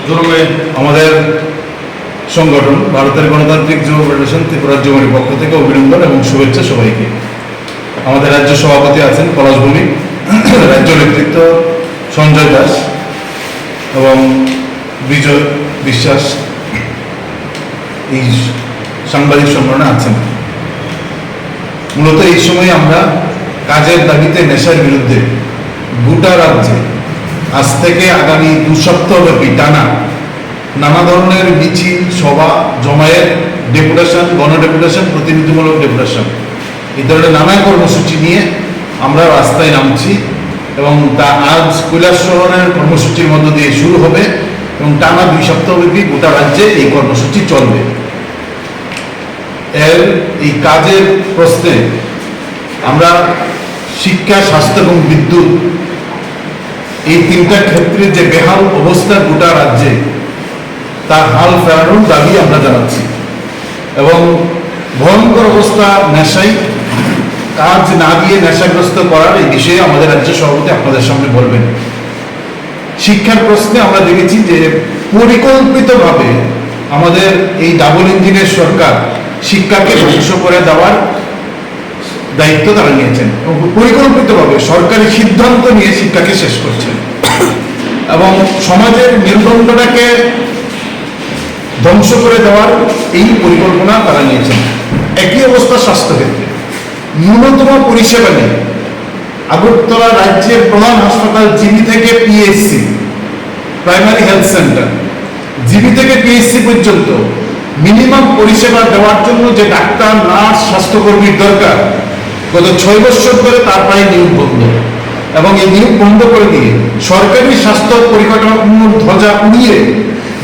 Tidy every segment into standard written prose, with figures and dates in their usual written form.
জুলুমে আমাদের সংগঠন ভারতের গণতান্ত্রিক যুব ফেডারেশন ত্রিপুরা রাজ্যমণির পক্ষ থেকে অভিনন্দন এবং শুভেচ্ছা সবাইকে। আমাদের রাজ্য সভাপতি আছেন পলাশ ভৌমিক, রাজ্য নেতৃত্ব সঞ্জয় দাস এবং বিজয় বিশ্বাস এই সাংবাদিক সম্মেলনে আছেন। মূলত এই সময় আমরা কাজের দাবিতে নেশার বিরুদ্ধে গোটা রাজ্যে আজ থেকে আগামী 2 সপ্তাহব্যাপী টানা নানা ধরনের মিছিল, সভা, জমায়েত, ডেপুটেশন, গণডেপুটেশন, প্রতিনিধিমূলক ডেপুটেশন, এই ধরনের নানা কর্মসূচি নিয়ে আমরা রাস্তায় নামছি এবং তা আজ কৈলাসহরের কর্মসূচির মধ্য দিয়ে শুরু হবে এবং টানা 2 সপ্তাহব্যাপী গোটা রাজ্যে এই কর্মসূচি চলবে। এই কাজের প্রশ্নে আমরা শিক্ষা, স্বাস্থ্য এবং বিদ্যুৎ এই 3টা ক্ষেত্রে যে বেহাল অবস্থা গোটা রাজ্যে, তার হাল ফেরানোর দাবি আমরা জানাচ্ছি এবং ভয়ঙ্কর অবস্থা নেশায় কাজ না দিয়ে নেশাগ্রস্ত করার এই বিষয়ে আমাদের রাজ্য সভাপতি আপনাদের সামনে বলবেন। শিক্ষার প্রশ্নে আমরা দেখেছি যে পরিকল্পিতভাবে আমাদের এই ডাবল ইঞ্জিনের সরকার শিক্ষাকে ধ্বংস করে দেওয়ার দায়িত্ব তারা নিয়েছেন এবং পরিকল্পিতভাবে সরকারি সিদ্ধান্ত নিয়ে শিক্ষাকে শেষ করছেন এবং সমাজের মেরুদণ্ডটাকে ধ্বংস করে দেওয়ার এই পরিকল্পনা তারা নিয়েছেন। একই অবস্থা স্বাস্থ্যক্ষেত্রে, ন্যূনতম পরিষেবা নেই। আগরতলা রাজ্যের প্রধান হাসপাতাল জিবি থেকে PHC, primary health centre, GB থেকে পিএইচসি পর্যন্ত মিনিমাম পরিষেবা দেওয়ার জন্য যে ডাক্তার, নার্স, স্বাস্থ্যকর্মীর দরকার, গত 6 বছর ধরে তার প্রায় নিয়োগ বন্ধ এবং এই নিয়োগ বন্ধ করে দিয়ে সরকারি স্বাস্থ্য পরিকাঠামোর ধ্বজা উড়িয়ে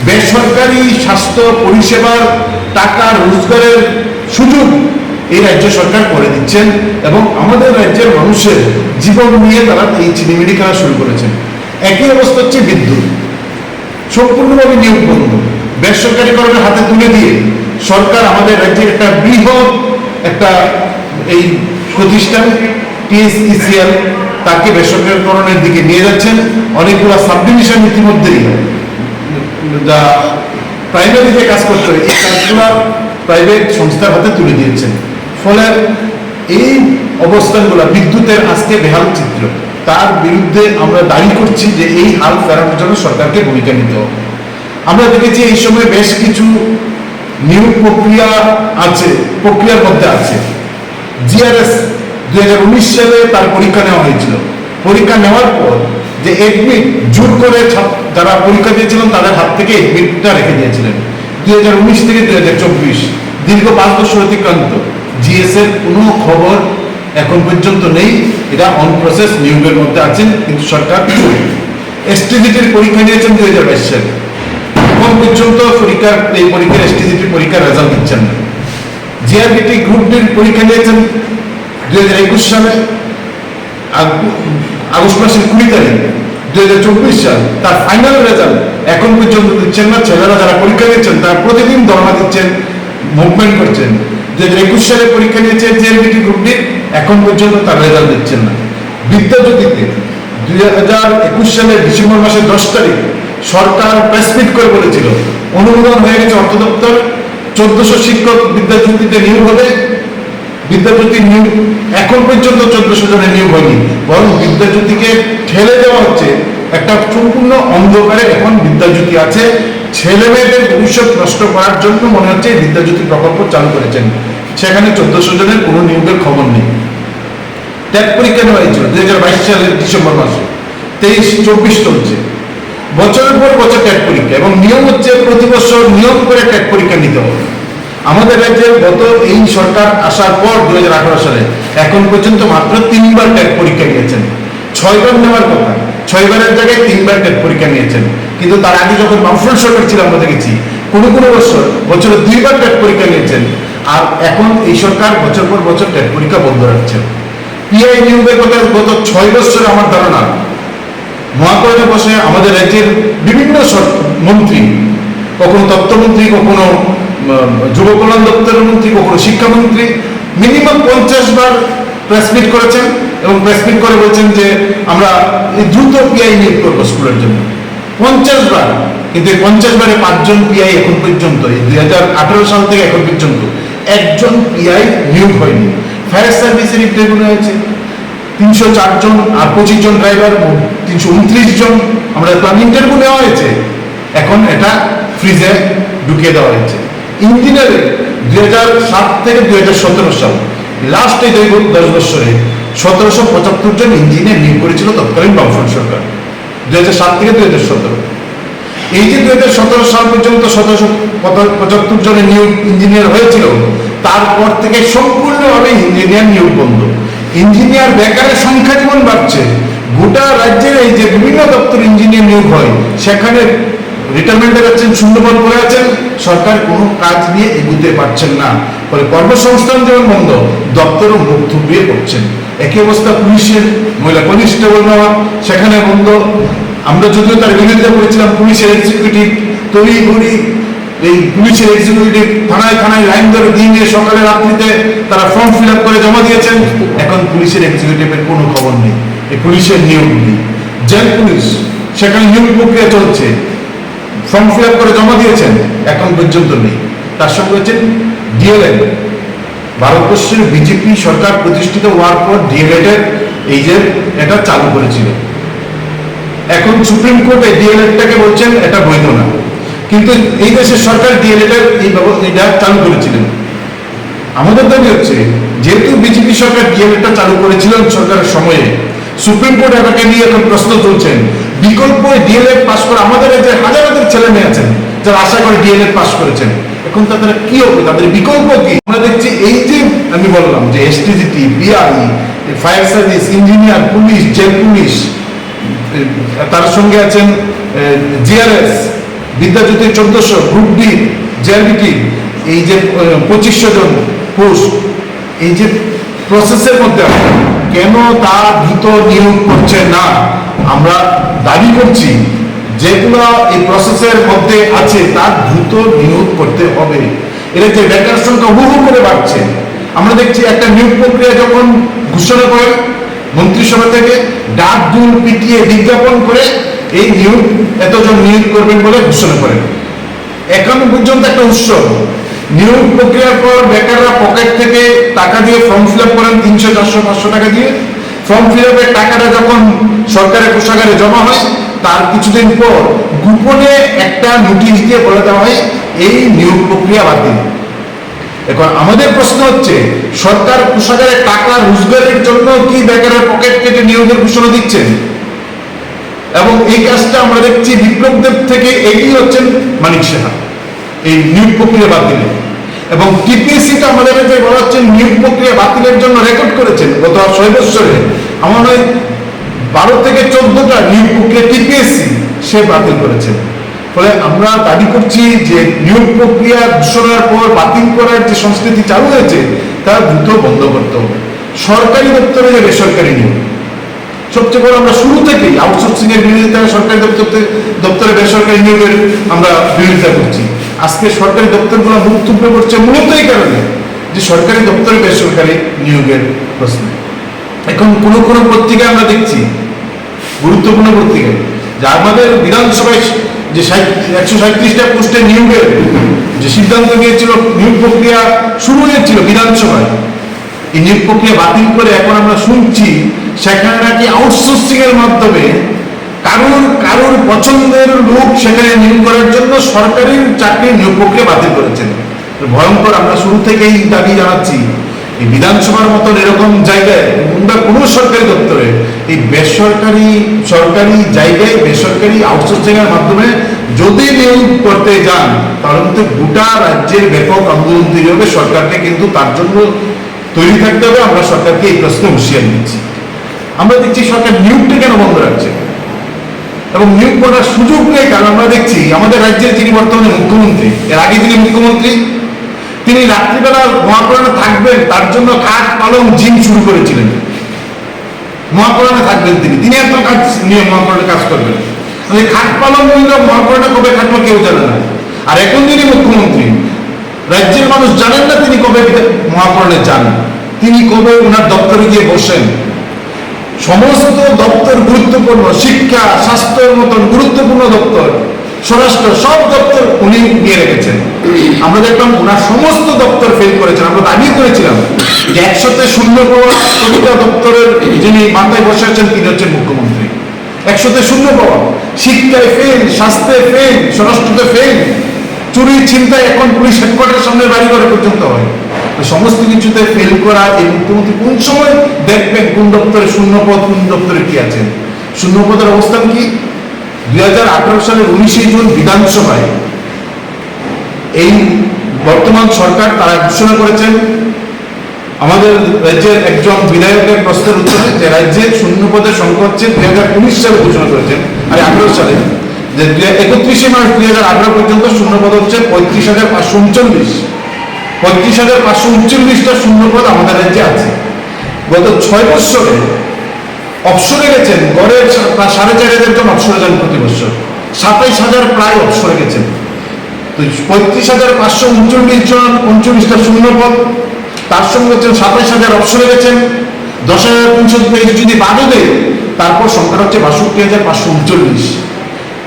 বেসরকারি স্বাস্থ্য পরিষেবার টাকা রোজগারের সুযোগ এই রাজ্য সরকার করে দিচ্ছেন এবং আমাদের রাজ্যের মানুষের জীবন নিয়ে তারা এই চিনিমিনি খেলা শুরু করেছেন। একই অবস্থা হচ্ছে বিদ্যুৎ, সম্পূর্ণভাবে নিয়োগ বন্ধ, বেসরকারিকরণের হাতে তুলে দিয়ে সরকার আমাদের রাজ্যের একটা বৃহৎ একটা এই প্রতিষ্ঠান টিএসইসিএল তাকে বেসরকারিকরণের দিকে নিয়ে যাচ্ছেন। অনেকগুলো সাবডিভিশন ইতিমধ্যেই যা প্রাইমারিতে কাজ করতে হয় এই কাজগুলো প্রাইভেট সংস্থার হাতে তুলে দিয়েছেন। ফলে এই অবস্থানগুলো, বিদ্যুতের আজকে বেহাল চিত্র, তার বিরুদ্ধে আমরা দাবি করছি যে এই হাল ফেরানোর জন্য সরকারকে ভূমিকা নিতে হবে। আমরা দেখেছি এই সময় বেশ কিছু নিয়োগ প্রক্রিয়ার মধ্যে আছে। জিআরএস 2019 সালে তার পরীক্ষা নেওয়া হয়েছিল। পরীক্ষা নেওয়ার পর যে এডমিট জোর করে যারা পরীক্ষা দিয়েছিলেন তাদের হাত থেকে এডমিটটা রেখে দিয়েছিলেন। 2019 থেকে 2024 দীর্ঘ 5 বছর অতিক্রান্ত, জিএস এর কোনো খবর এখন পর্যন্ত নেই। এটা অন প্রসেস, নিয়োগের মধ্যে আছেন, কিন্তু সরকার এসটিজিটির পরীক্ষা নিয়েছেন 2022 সালে, এখন পর্যন্ত এই পরীক্ষার এসটিজিটির পরীক্ষার রেজাল্ট দিচ্ছেন না। জিআরবিটি গ্রুপ ডির পরীক্ষা নিয়েছেন 2021 সালে আগস্ট মাসের 20 তারিখ, 2024 সাল তার ফাইনাল রেজাল্ট এখন পর্যন্ত দিচ্ছেন না। ছেলেরা যারা পরীক্ষা দিচ্ছেন তারা প্রতিদিন ধর্ণা দিচ্ছেন, মুভমেন্ট করছেন। 2021 সালে পরীক্ষা নিয়েছে জিআরবিটি গ্রুপ ডি, এখন পর্যন্ত তার রেজাল্ট দিচ্ছেন না। বিদ্যাজ্যোতিতে 2021 সালের ডিসেম্বর মাসের 10 তারিখ সরকার প্রেসমিট করে বলেছিল অনুমোদন হয়ে গেছে অর্থ দপ্তর, 1400 শিক্ষক বিদ্যাজ্যোতিতে নিয়োগ হবে। বিদ্যাজ্যোতি নিয়োগ এখন পর্যন্ত 1400 জনের নিয়োগ হয়নি, বরং বিদ্যাজ্যোতিকে ঠেলে দেওয়া হচ্ছে একটা সম্পূর্ণ অন্ধকারে। এখন বিদ্যাজ্যোতি আছে, ছেলে মেয়েদের ভবিষ্যৎ নষ্ট করার জন্য মনে হচ্ছে বিদ্যাজ্যোতি প্রকল্প চালু করেছেন, সেখানে 1400 জনের কোনো নিয়োগের খবর নেই। ট্যাট পরীক্ষা নেওয়া হয়েছিল 2022 সালের ডিসেম্বর মাসে, 23-24 চলছে, বছরের পর বছর ট্যাট পরীক্ষা এবং নিয়ম হচ্ছে প্রতি বছর নিয়ম করে ট্যাট পরীক্ষা নিতে হবে। আমাদের রাজ্যে গত এই সরকার আসার পর 2018 সালে এখন পর্যন্ত মাত্র 3 বার ট্যাট পরীক্ষা নিয়েছেন। 6 বার নেওয়ার কথা, 6 বারের জায়গায় 3 বার ট্যাট পরীক্ষা নিয়েছেন। কিন্তু তার আগে যখন বামফ্রন্ট সরকার ছিল আমরা দেখেছি কোনো বছরে 2 বার ট্যাট পরীক্ষা নিয়েছেন। আর এখন এই সরকার বছর পর বছর ট্যাট পরীক্ষা বন্ধ রাখছেন। পিআই নিয়োগের কথা গত 6 বছরে আমার ধারণা মহাকরণে বসে আমাদের রাজ্যের বিভিন্ন মন্ত্রী, কখনো তথ্যমন্ত্রী, কখনো যুব কল্যাণ দপ্তরের মন্ত্রী, কখনো শিক্ষামন্ত্রী, মিনিমাম 50 বার প্রেসমিট করেছেন এবং প্রেসমিট করে বলছেন যে আমরা দ্রুত পিআই নিয়োগ করবো স্কুলের জন্য। 50 বার, কিন্তু এই 50 বারে 5 জন পিআই এখন পর্যন্ত, এই 2018 সাল থেকে এখন পর্যন্ত একজন পিআই নিয়োগ হয়নি। ফায়ার সার্ভিসের ইন্টারভিউ হয়েছে 304 জন, আর 25 জন ড্রাইভার, 329 জন আমরা ইন্টারভিউ নেওয়া হয়েছে। এখন এটা ফ্রিজে ঢুকিয়ে দেওয়া হয়েছে। ইঞ্জিনিয়ারে 2007 থেকে 2017 সাল, লাস্ট এই 10 বছরে 1775 জন ইঞ্জিনিয়ার নিয়োগ করেছিল তৎকালীন বামফ্রন্ট সরকার, 2007 থেকে 2017। এই যে 2017 সাল পর্যন্ত 1775 জনের নিয়োগ ইঞ্জিনিয়ার হয়েছিল, তারপর থেকে সম্পূর্ণভাবে ইঞ্জিনিয়ার নিয়োগ বন্ধ। ইঞ্জিনিয়ার বেকারের সংখ্যা যেমন বাড়ছে, গোটা রাজ্যের এই যে বিভিন্ন দপ্তর ইঞ্জিনিয়ার নিয়োগ হয়, সেখানে রিটায়ারমেন্টে যাচ্ছেন, শূন্যপদ পড়ে আছেন, সরকার কোনো কাজ নিয়ে এগুতে পারছেন না। ফলে কর্মসংস্থান যেমন বন্ধ, দপ্তরও মুখ থুবড়িয়ে পড়ছেন। একই অবস্থা পুলিশের মহিলা কনস্টেবল নেওয়া, সেখানে বন্ধ। আমরা যদিও তার বিরোধিতা করেছিলাম, পুলিশের এক্সিকিউটিভ তড়িঘড়ি, এই পুলিশের এক্সিকিউটিভ থানায় থানায় লাইন ধরে দিনে সকালে রাত্রিতে তারা ফর্ম ফিল আপ করে জমা দিয়েছেন। এখন পুলিশের এক্সিকিউটিভের কোনো খবর নেই, এই পুলিশের নিয়োগ নেই। জেল পুলিশ, সেখানে নিয়োগ প্রক্রিয়া চলছে, ফর্ম ফিল আপ করে জমা দিয়েছেন, এখন পর্যন্ত নেই। তার সঙ্গে হচ্ছে ডিএলএড, ভারতবর্ষের বিজেপি সরকার প্রতিষ্ঠিত হওয়ার পর ডিএলএড এর এই যে এটা চালু করেছিল, এখন সুপ্রিম কোর্ট এই ডিএলএডটাকে বলছেন এটা বৈধ না, কিন্তু এই দেশের সরকার ডিএলএড এর এইটা চালু করেছিলেন। আমাদের দাবি হচ্ছে, যেহেতু বিজেপি সরকার ডিএলএডটা চালু করেছিলেন সরকারের সময়ে, সুপ্রিম কোর্ট এটাকে নিয়ে এখন প্রশ্ন তুলছেন, বিকল্প ডিএলএড পাস করে আমাদের যে হাজার হাজার ছেলে মেয়ে আছেন যারা আশা করে ডিএলএড পাস করেছেন, এখন তাদের কি হবে, তাদের বিকল্প কি? আমরা দেখছি এই যে আমি বললাম যে STGT, BI, fire service, engineer, police, jail police, তার সঙ্গে আছেন GRS, Vidyajyoti 1400, group D, JRBT, এই যে 2500 জন পোস্ট, এই যে প্রসেসের মধ্যে কেন তা দ্রুত নিয়োগ করছে না? আমরা দাবি করছি যেগুলো এই প্রসেসের মধ্যে আছে তার দ্রুত নিয়োগ করতে হবে। এর যে বেকার সংখ্যা হু হু করে বাড়ছে, আমরা দেখছি একটা নিয়োগ প্রক্রিয়া যখন ঘোষণা করে মন্ত্রিসভা থেকে ডাক দুল পিটিয়ে বিজ্ঞাপন করে এই নিয়োগ এতজন নিয়োগ করবেন বলে ঘোষণা করেন। এখন পর্যন্ত একটা উৎসব, নিয়োগ প্রক্রিয়ার পর বেকাররা পকেট থেকে টাকা দিয়ে ফর্ম ফিল আপ করেন 300, 400, 500 টাকা দিয়ে। ফর্ম ফিল আপের টাকাটা যখন সরকারের কোষাগারে জমা হয়, তার কিছুদিন পর গোপনে একটা নোটিশ দিয়ে বলে দেওয়া হয় এই নিয়োগ প্রক্রিয়া বাতিল। এখন আমাদের প্রশ্ন হচ্ছে, সরকার কোষাগারে টাকা রোজগারের জন্য কি বেকারের পকেট কেটে নিয়োগের ঘোষণা দিচ্ছেন? এবং এই কাজটা আমরা দেখছি বিপ্লবদেব থেকে এগিয়ে হচ্ছেন মানিক সাহা এই নিয়োগ প্রক্রিয়া বাতিলে। এবং টিপিএসসিটা আমাদের যে বলা হচ্ছে নিয়োগ প্রক্রিয়া বাতিলের জন্য রেকর্ড করেছেন গত 6 বছরে, আমার নয় 12 থেকে 14টা নিয়োগ প্রক্রিয়া টিপিএসসি সে বাতিল করেছেন। ফলে আমরা দাবি করছি যে নিয়োগ প্রক্রিয়া ঘোষণার পর বাতিল করার যে সংস্কৃতি চালু হয়েছে তা দ্রুত বন্ধ করতে হবে। সরকারি দপ্তরে যে বেসরকারি নিয়োগ, সবচেয়ে বড় আমরা শুরু থেকেই আউটসোর্সিং এর বিরোধিতা, সরকারি দপ্তরে বেসরকারি নিয়োগের আমরা বিরোধিতা করছি। আজকে সরকারি দপ্তরগুলো মুখ থুবড়ে পড়ছে মূলত এই কারণে যে সরকারি দপ্তরে বেসরকারি নিয়োগের প্রশ্ন। এখন কোন কোন পত্রিকায় আমরা দেখছি, গুরুত্বপূর্ণ পত্রিকায়, যে আমাদের বিধানসভায় যে 137টা পোস্টে নিয়োগের যে সিদ্ধান্ত নিয়েছিল, নিয়োগ প্রক্রিয়া শুরু হয়েছিল বিধানসভায়, এই নিয়োগ প্রক্রিয়া বাতিল করে এখন আমরা শুনছি সেখানে নাকি আউটসোর্সিং এর মাধ্যমে কারোর পছন্দের লোক সেখানে নিয়োগ করার জন্য সরকারি চাকরির নিয়োগ প্রক্রিয়া বাতিল করেছেন। ভয়ঙ্কর। আমরা শুরু থেকেই দাবি জানাচ্ছি, এই বিধানসভার মতন এরকম জায়গায় কিংবা কোনো সরকারি দপ্তরে এই সরকারি জায়গায় বেসরকারি আউটসোর্সিং এর মাধ্যমে যদি নিয়োগ করতে যান, তাহলে কিন্তু গোটা রাজ্যের ব্যাপক আন্দোলন তৈরি হবে। সরকারকে কিন্তু তার জন্য তৈরি থাকতে হবে। আমরা সরকারকে এই প্রশ্নে হুঁশিয়ার দিচ্ছি। আমরা দেখছি সরকার নিয়োগটা কেন বন্ধ রাখছে এবং নিয়োগ করার সুযোগ নেই, কারণ আমরা দেখছি আমাদের রাজ্যের যিনি বর্তমানে মুখ্যমন্ত্রী, এর আগে যিনি মুখ্যমন্ত্রী, তিনি রাত্রিবেলা মহাকরণে থাকবেন, তার জন্য খাট পালং জিম শুরু করেছিলেন। মহাকরণে থাকবেন তিনি এত কাজ নিয়ে মহাকরণে কাজ করবেন। খাট পালং নিলে মহাকরণে কবে থাকলো কেউ জানে না। আর এখন যিনি মুখ্যমন্ত্রী, রাজ্যের মানুষ জানেন না তিনি কবে মহাকরণে যান, তিনি কবে ওনার দপ্তরে গিয়ে বসেন। সমস্ত দপ্তর গুরুত্বপূর্ণ, শিক্ষা, স্বাস্থ্যের মতন গুরুত্বপূর্ণ দপ্তর, স্বরাষ্ট্র, সব দপ্তর উনি নিয়ে রেখেছেন। আমরা দেখলাম ওনার সমস্ত দপ্তর ফেল করেছেন। আমরা দাবি করেছিলাম যে 100-তে 0 পাওয়া প্রতিটা দপ্তরের যিনি মাথায় বসে আছেন তিনি হচ্ছেন মুখ্যমন্ত্রী। 100-তে 0 পাওয়া, শিক্ষায় ফেল, স্বাস্থ্যে ফেল, স্বরাষ্ট্রতে ফেল, চুরি ছিনতাই এখন পুলিশ হেডকোয়ার্টার সামনে বাড়ি ঘরে পর্যন্ত হয়। সমস্ত কিছুতে ফেল করা এই মুখ্যমন্ত্রী কোন সময় দেখবেন কোন দপ্তরে 0 পদ, কোন দপ্তরে কি আছেন? 0 পদের অবস্থান কি? 2018 সালের 19 জুন বিধানসভায় এই বর্তমান সরকার তারা ঘোষণা করেছেন আমাদের রাজ্যের একজন বিধায়কের প্রশ্নের উত্তরে যে রাজ্যে 0 পদের সংখ্যা হচ্ছে 2019 সালে ঘোষণা করেছেন, আর 18 সালে যে 31শে মার্চ 2018 পর্যন্ত 0 পদ হচ্ছে 35,539। 35,539টা 0 পদ আমাদের রাজ্যে আছে। গত 6 বছরে অবসরে গেছেন গড়ের 4,500 জন অবসরে যান প্রতি বছর, 27,000 প্রায় অবসরে গেছেন। তো 35,539 জন 39টা 0 পদ, তার সঙ্গে হচ্ছেন 27,000 অবসরে গেছেন, 10,323 যদি বাদে দেয় তারপর সংখ্যা হচ্ছে 62,539।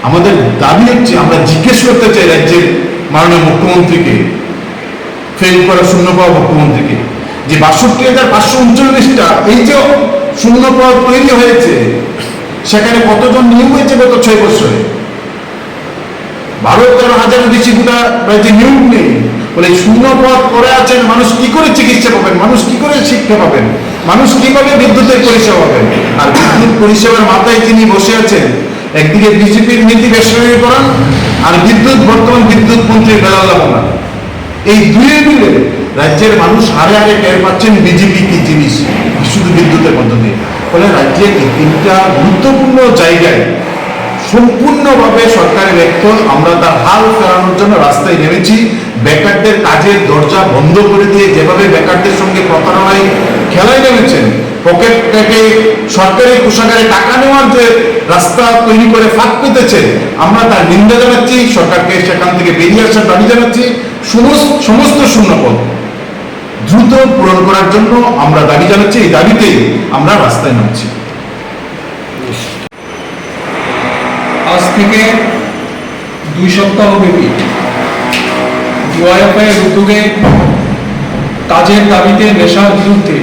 আমাদের দাবি হচ্ছে, আমরা জিজ্ঞেস করতে চাই রাজ্যের মাননীয় মুখ্যমন্ত্রীকে, ফেল করা 0 পাওয়া মুখ্যমন্ত্রীকে, যে 62,539টা এই যে 0 পদ তৈরি হয়েছে সেখানে কতজন নিয়োগ হয়েছে গত 6 বছরে? 12-13,000-এর বেশি গোটা রাজ্যে নিয়োগ নেই বলে 0 পদ করে আছেন। মানুষ কি করে চিকিৎসা পাবেন? মানুষ কি করে শিক্ষা পাবেন? মানুষ কিভাবে বিদ্যুতের পরিষেবা পাবেন? আর বিদ্যুৎ পরিষেবার মাথায় যিনি বসে আছেন, একদিকে বিজেপির নীতি বেসরকারীকরণ আর বর্তমান বিদ্যুৎ মন্ত্রী বেলাল মোল্লা, এই দুয়ে মিলে রাজ্যের মানুষ হারে হারে টের পাচ্ছেন বিজেপি কি জিনিস শুধু বিদ্যুতের মধ্য দিয়ে। ফলে রাজ্যের এই 3টা গুরুত্বপূর্ণ জায়গায় সম্পূর্ণভাবে সরকারের ব্যর্থ। আমরা তার হাল ফেরানোর জন্য রাস্তায় নেমেছি। বেকারদের কাজের দরজা বন্ধ করে দিয়ে যেভাবে বেকারদের সঙ্গে প্রতারণায় খেলায় নেমেছেন, পকেট থেকে সরকারি কোষাগারে টাকা নেওয়ার যে রাস্তা তৈরি করে ফাঁক পেতেছে, আমরা তার নিন্দা জানাচ্ছি। সরকারকে সেখান থেকে বেরিয়ে আসার দাবি জানাচ্ছি। সমস্ত 0 পদ দ্রুত পূরণ করার জন্য আমরা দাবি জানাচ্ছি। এই দাবিতেই আমরা রাস্তায় নামছি। আজ থেকে 2 সপ্তাহ ব্যাপী ডিওয়াইএফআই এর উদ্যোগে কাজের দাবিতে নেশার বিরুদ্ধে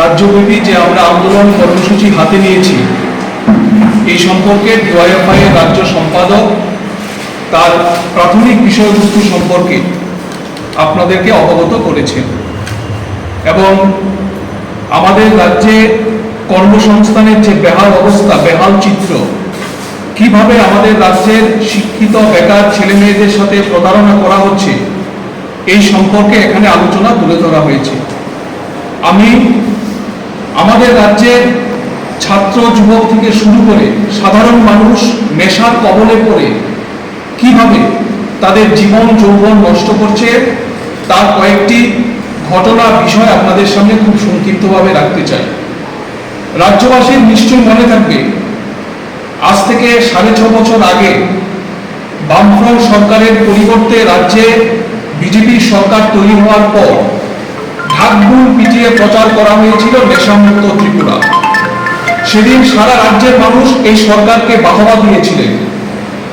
রাজ্যব্যাপী যে আমরা আন্দোলন কর্মসূচি হাতে নিয়েছি, এই সম্পর্কে ডিওয়াইএফআই এর রাজ্য সম্পাদক তার প্রাথমিক বিষয়বস্তু সম্পর্কে আপনাদেরকে অবগত করেছেন এবং আমাদের রাজ্যে কর্মসংস্থানের যে বেহাল অবস্থা, বেহাল চিত্র, কিভাবে আমাদের রাজ্যের শিক্ষিত বেকার ছেলে মেয়েদের সাথে প্রতারণা করা হচ্ছে, এই সম্পর্কে এখানে আলোচনা তুলে ধরা হয়েছে। আমি আমাদের রাজ্যের ছাত্র যুবক থেকে শুরু করে সাধারণ মানুষ নেশার কবলে পড়ে কিভাবে তাদের জীবন যৌবন নষ্ট করছে তার কয়েকটি ঘটনা বিষয় আপনাদের সামনে খুব সংক্ষিপ্তভাবে রাখতে চাই। রাজ্যবাসীর নিশ্চয়ই মনে থাকবে, আজ থেকে 6.5 বছর আগে বামফ্রন্ট সরকারের পরিবর্তে রাজ্যে বিজেপি সরকার তৈরি হওয়ার পর ঢাকঢোল পিটিয়ে প্রচার করা হয়েছিল নেশামুক্ত ত্রিপুরা। সেদিন সারা রাজ্যের মানুষ এই সরকারকে বাহবা দিয়েছিলেন।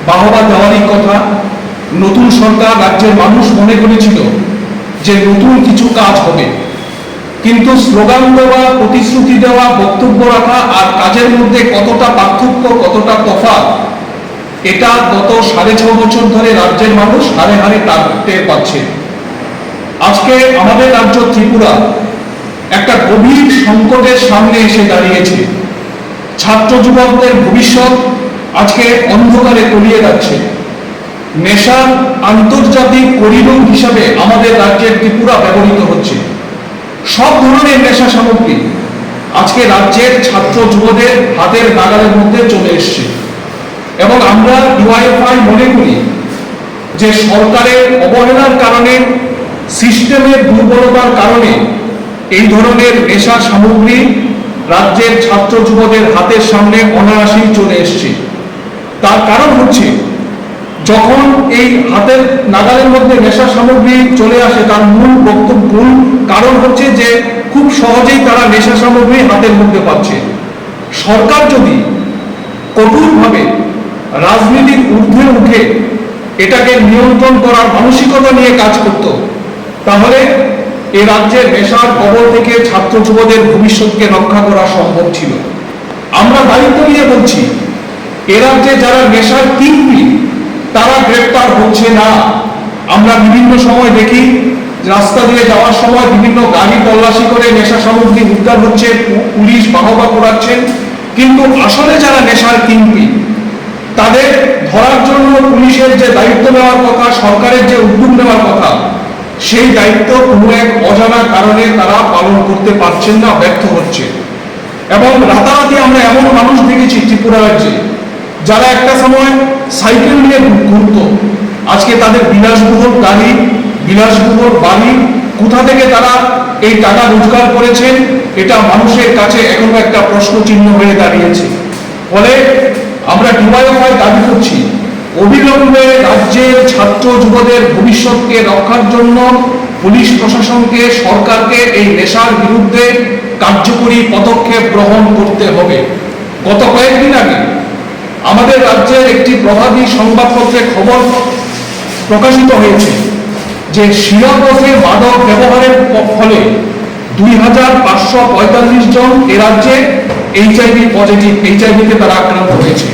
বাহবা দেওয়ারই কথা। নতুন সরকার, রাজ্যের মানুষ মনে করেছিল যে নতুন কিছু কাজ হবে, কিন্তু স্লোগান দেওয়া, প্রতিশ্রুতি দেওয়া, বক্তব্য রাখা আর কাজের মধ্যে কতটা পার্থক্য, কতটা তফাৎ, এটা গত 6.5 বছর ধরে রাজ্যের মানুষ হারে হারে টের পাচ্ছে। আজকে আমাদের রাজ্য ত্রিপুরা একটা গভীর সংকটের সামনে এসে দাঁড়িয়েছে। ছাত্র যুবকদের ভবিষ্যৎ আজকে অন্ধকারে তলিয়ে যাচ্ছে। নেশার আন্তর্জাতিক করিডোর হিসাবে আমাদের রাজ্যের ত্রিপুরা ব্যবহৃত হচ্ছে। সব ধরনের নেশা সামগ্রী আজকে রাজ্যের ছাত্র যুবদের হাতের নাগালের মধ্যে চলে এসছে এবং আমরা ডিওয়াইএফআই মনে করি যে সরকারের অবহেলার কারণে, সিস্টেমের দুর্বলতার কারণে এই ধরনের নেশা সামগ্রী রাজ্যের ছাত্র যুবদের হাতের সামনে অনায়াসেই চলে এসছে। তার কারণ হচ্ছে যখন এই হাতের নাগালের মধ্যে নেশা সামগ্রী চলে আসে, তার মূল কারণ হচ্ছে যে খুব সহজেই তারা নেশা সামগ্রী হাতের মধ্যে পাচ্ছে। সরকার যদি কঠোরভাবে রাজনীতির ঊর্ধ্বে উঠে এটাকে নিয়ন্ত্রণ করার মানসিকতা নিয়ে কাজ করত, তাহলে এ রাজ্যের নেশার কবল থেকে ছাত্র যুবদের ভবিষ্যৎকে রক্ষা করা সম্ভব ছিল। আমরা দায়িত্ব নিয়ে বলছি, এ রাজ্যে যারা নেশার কিংপিন তারা গ্রেপ্তার হচ্ছে না। আমরা বিভিন্ন সময় দেখি রাস্তা দিয়ে যাওয়ার সময় বিভিন্ন গাড়ি তল্লাশি করে নেশা সামগ্রী উদ্ধার হচ্ছে, পুলিশ বাহবা করাচ্ছেন, কিন্তু আসলে যারা নেশার কিংপিন তাদের ধরার জন্য পুলিশের যে দায়িত্ব নেওয়ার কথা, সরকারের যে উদ্যোগ নেওয়ার কথা, সেই দায়িত্ব কোনো এক অজানা কারণে তারা পালন করতে পারছেন না, ব্যর্থ হচ্ছে। এবং রাতারাতি আমরা এমন মানুষ দেখেছি ত্রিপুরা রাজ্যে যারা একটা সময় সাইকেল নিয়ে ঘুরত, আজকে তাদের বিলাসবহুল গাড়ি, বিলাসবহুল বাড়ি, কোথা থেকে তারা এই টাকা রোজগার করেছেন এটা মানুষের কাছে এখনো একটা প্রশ্ন চিহ্ন হয়ে দাঁড়িয়েছে। ফলে আমরা ডিওয়াইএফআই দাবি করছি, অবিলম্বে রাজ্যের ছাত্র যুবদের ভবিষ্যৎকে রক্ষার জন্য পুলিশ প্রশাসনকে, সরকারকে এই নেশার বিরুদ্ধে কার্যকরী পদক্ষেপ গ্রহণ করতে হবে। গত কয়েকদিন আগে আমাদের রাজ্যের একটি প্রভাবী সংবাদপত্রে খবর প্রকাশিত হয়েছে যে শিলাপথে মাদক ব্যবহারের ফলে 2545 জন এ রাজ্যে এইচআইভিতে তারা আক্রান্ত হয়েছে।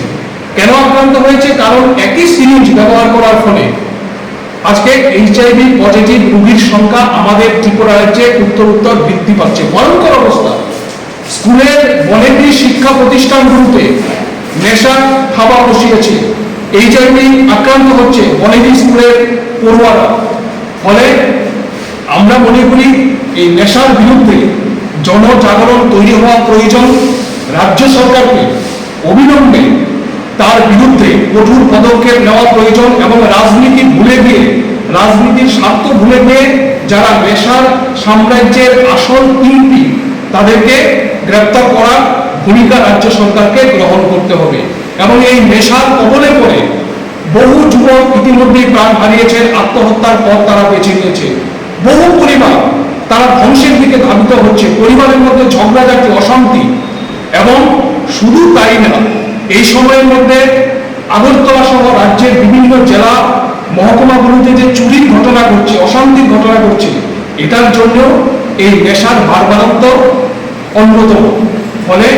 কেন আক্রান্ত হয়েছে? কারণ একই সিরিঞ্জ ব্যবহার করার ফলে আজকে এইচআইভি পজিটিভ রোগীর সংখ্যা আমাদের ত্রিপুরা রাজ্যে উত্তর বৃদ্ধি পাচ্ছে। ভয়ঙ্কর অবস্থা। স্কুলের বনেদি শিক্ষা প্রতিষ্ঠানগুলোতে নেশা খাওয়া বসিয়েছে, এইচআইভি আক্রান্ত হচ্ছে বনেদি স্কুলের পড়ুয়ারা। ফলে আমরা মনে করি এই নেশার বিরুদ্ধে জনজাগরণ তৈরি হওয়া প্রয়োজন। রাজ্য সরকারকে অবিলম্বে তার বিরুদ্ধে কঠোর পদক্ষেপ নেওয়া প্রয়োজন এবং রাজনীতি ভুলে গিয়ে, রাজনীতির স্বার্থ ভুলে গিয়ে যারা নেশার সাম্রাজ্যের আসল কিংপিন তাদেরকে গ্রেপ্তার করার ভূমিকা রাজ্য সরকারকে গ্রহণ করতে হবে। এবং এই নেশার কবলে পড়ে বহু যুবক ইতিমধ্যেই প্রাণ হারিয়েছেন, আত্মহত্যার পথ তারা বেছে নিয়েছে। বহু পরিবার তারা ধ্বংসের দিকে ধাবিত হচ্ছে, পরিবারের মধ্যে ঝগড়াঝাটি, অশান্তি। এবং শুধু তাই না, এই সময়ের মধ্যে আগরতলা সহ রাজ্যের বিভিন্ন জেলা মহকুমাগুলোতে যে চুরির ঘটনা ঘটছে, অশান্তির ঘটনা ঘটছে, এটার জন্য এই নেশার ভারবারান্ত অন্যতম। ফলে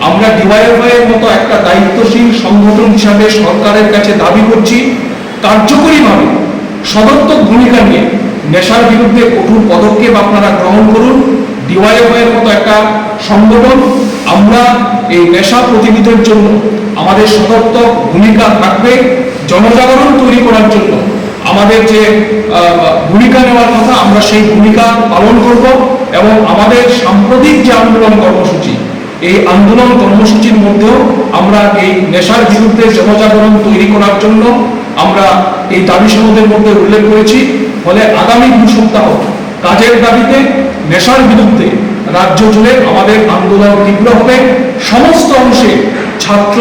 আমরা ডিওয়াইএফআই এর মতো একটা দায়িত্বশীল সংগঠন হিসাবে সরকারের কাছে দাবি করছি, কার্যকরীভাবে সদর্থক ভূমিকা নিয়ে নেশার বিরুদ্ধে কঠোর পদক্ষেপ আপনারা গ্রহণ করুন। ডিওয়াইএফআই এর মতো একটা সংগঠন, আমরা এই নেশা প্রতিরোধের জন্য আমাদের সদর্থক ভূমিকা থাকবে। জনজাগরণ তৈরি করার জন্য আমাদের যে ভূমিকা নেওয়ার কথা, আমরা সেই ভূমিকা পালন করব। এবং আমাদের সাম্প্রতিক যে আন্দোলন কর্মসূচি, এই আন্দোলন কর্মসূচির মধ্যেও আমরা এই নেশার বিরুদ্ধে জনজাগরণ তৈরি করার জন্য আমরা এই দাবি সনদের মধ্যে উল্লেখ করেছি। ফলে আগামী 2 সপ্তাহ কাজের দাবিতে নেশার বিরুদ্ধে রাজ্য জুড়ে আমাদের আন্দোলন তীব্র হবে। সমস্ত অংশে ছাত্র